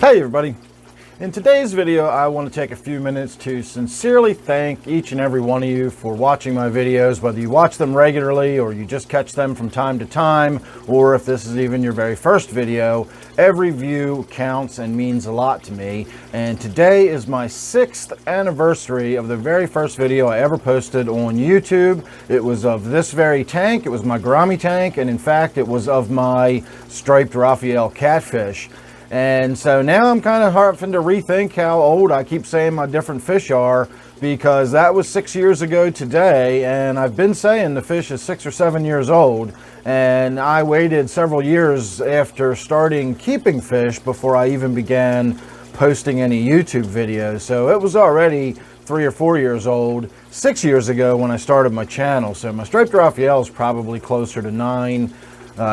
Hey everybody! In today's video I want to take a few minutes to sincerely thank each and every one of you for watching my videos, whether you watch them regularly or you just catch them from time to time, or if this is even your very first video. Every view counts and means a lot to me, and today is my 6th anniversary of the very first video I ever posted on YouTube. It was of this very tank. It was my gourami tank, and in fact it was of my striped Raphael catfish. And so now I'm kind of having to rethink how old I keep saying my different fish are, because that was 6 years ago today, and I've been saying the fish is 6 or 7 years old, and I waited several years after starting keeping fish before I even began posting any YouTube videos. So it was already 3 or 4 years old 6 years ago when I started my channel. So my striped Raphael is probably closer to 9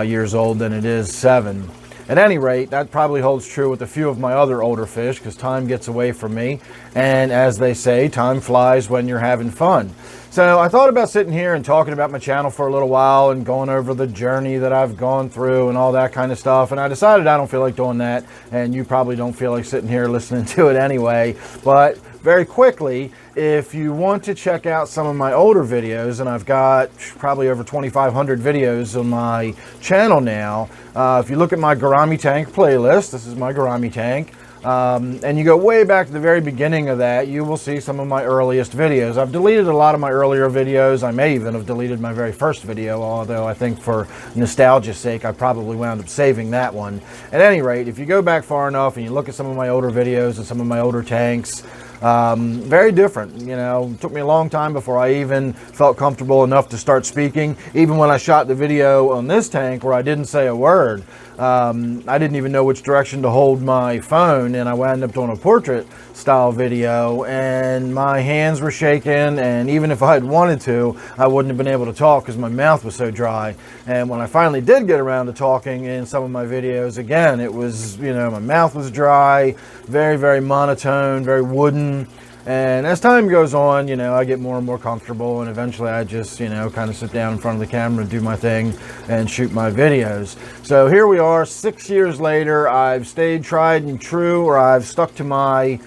years old than it is 7. At any rate, that probably holds true with a few of my other older fish, because time gets away from me. And as they say, time flies when you're having fun. So I thought about sitting here and talking about my channel for a little while and going over the journey that I've gone through and all that kind of stuff. And I decided I don't feel like doing that. And you probably don't feel like sitting here listening to it anyway. But very quickly, if you want to check out some of my older videos, and I've got probably over 2,500 videos on my channel now. If you look at my gourami tank playlist, this is my gourami tank, and you go way back to the very beginning of that, you will see some of my earliest videos. I've deleted a lot of my earlier videos. I may even have deleted my very first video, although I think for nostalgia's sake I probably wound up saving that one. At any rate, if you go back far enough and you look at some of my older videos and some of my older tanks, very different. You know, it took me a long time before I even felt comfortable enough to start speaking. Even when I shot the video on this tank where I didn't say a word, I didn't even know which direction to hold my phone, and I wound up doing a portrait style video, and my hands were shaking, and even if I had wanted to, I wouldn't have been able to talk because my mouth was so dry. And when I finally did get around to talking in some of my videos, again, it was, you know, my mouth was dry, very, very monotone, very wooden. And as time goes on, you know, I get more and more comfortable, and eventually I just, you know, kind of sit down in front of the camera and do my thing and shoot my videos. So here we are, 6 years later. I've stayed tried and true, or I've stuck to my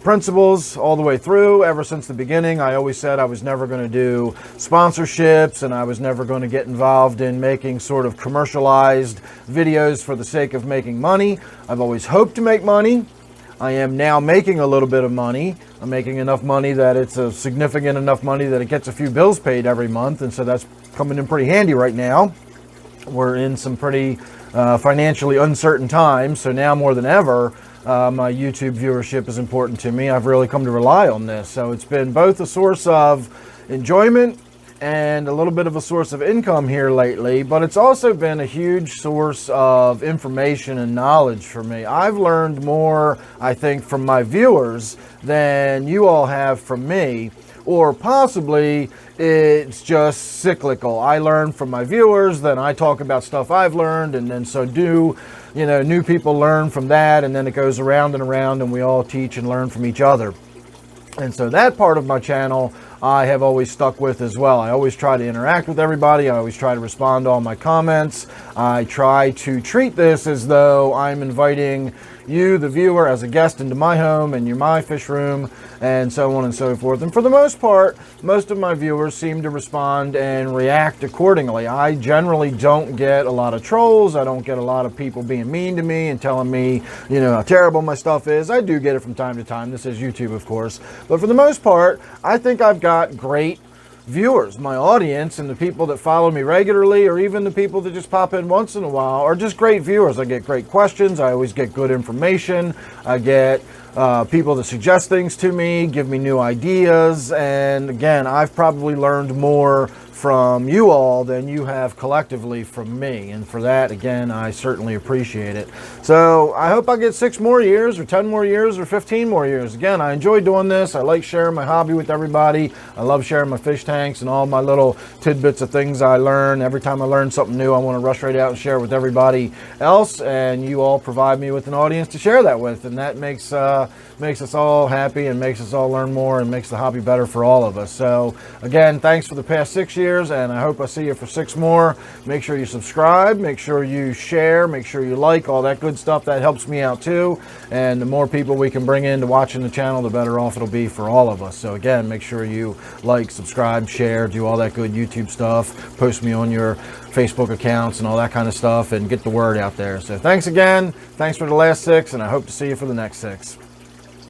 principles all the way through. Ever since the beginning, I always said I was never going to do sponsorships, and I was never going to get involved in making sort of commercialized videos for the sake of making money. I've always hoped to make money. I am now making a little bit of money. I'm making enough money that it's a significant enough money that it gets a few bills paid every month, and so that's coming in pretty handy right now. We're in some pretty financially uncertain times, so now more than ever, my YouTube viewership is important to me. I've really come to rely on this. So it's been both a source of enjoyment and a little bit of a source of income here lately, but it's also been a huge source of information and knowledge for me. I've learned more, I think, from my viewers than you all have from me, or possibly it's just cyclical. I learn from my viewers, then I talk about stuff I've learned, and then so do, you know, new people learn from that, and then it goes around and around, and we all teach and learn from each other. And so that part of my channel I have always stuck with as well. I always try to interact with everybody. I always try to respond to all my comments. I try to treat this as though I'm inviting you, the viewer, as a guest into my home, and you're my fish room, and so on and so forth. And for the most part, most of my viewers seem to respond and react accordingly. I generally don't get a lot of trolls. I don't get a lot of people being mean to me and telling me, you know, how terrible my stuff is. I do get it from time to time. This is YouTube, of course. But for the most part, I think I've got great viewers. My audience and the people that follow me regularly, or even the people that just pop in once in a while, are just great viewers. I get great questions. I always get good information. I get people that suggest things to me, give me new ideas, and again, I've probably learned more from you all than you have collectively from me, and for that, again, I certainly appreciate it. So I hope I get 6 more years, or 10 more years, or 15 more years. Again, I enjoy doing this. I like sharing my hobby with everybody. I love sharing my fish tanks and all my little tidbits of things I learn. Every time I learn something new, I want to rush right out and share it with everybody else, and you all provide me with an audience to share that with, and that makes us all happy and makes us all learn more and makes the hobby better for all of us. So again, thanks for the past 6 years. years, and I hope I see you for 6 more. Make sure you subscribe, make sure you share, make sure you like, all that good stuff. That helps me out too. And the more people we can bring into watching the channel, the better off it'll be for all of us. So again, make sure you like, subscribe, share, do all that good YouTube stuff, post me on your Facebook accounts and all that kind of stuff, and get the word out there. So thanks again. Thanks for the last 6, and I hope to see you for the next 6.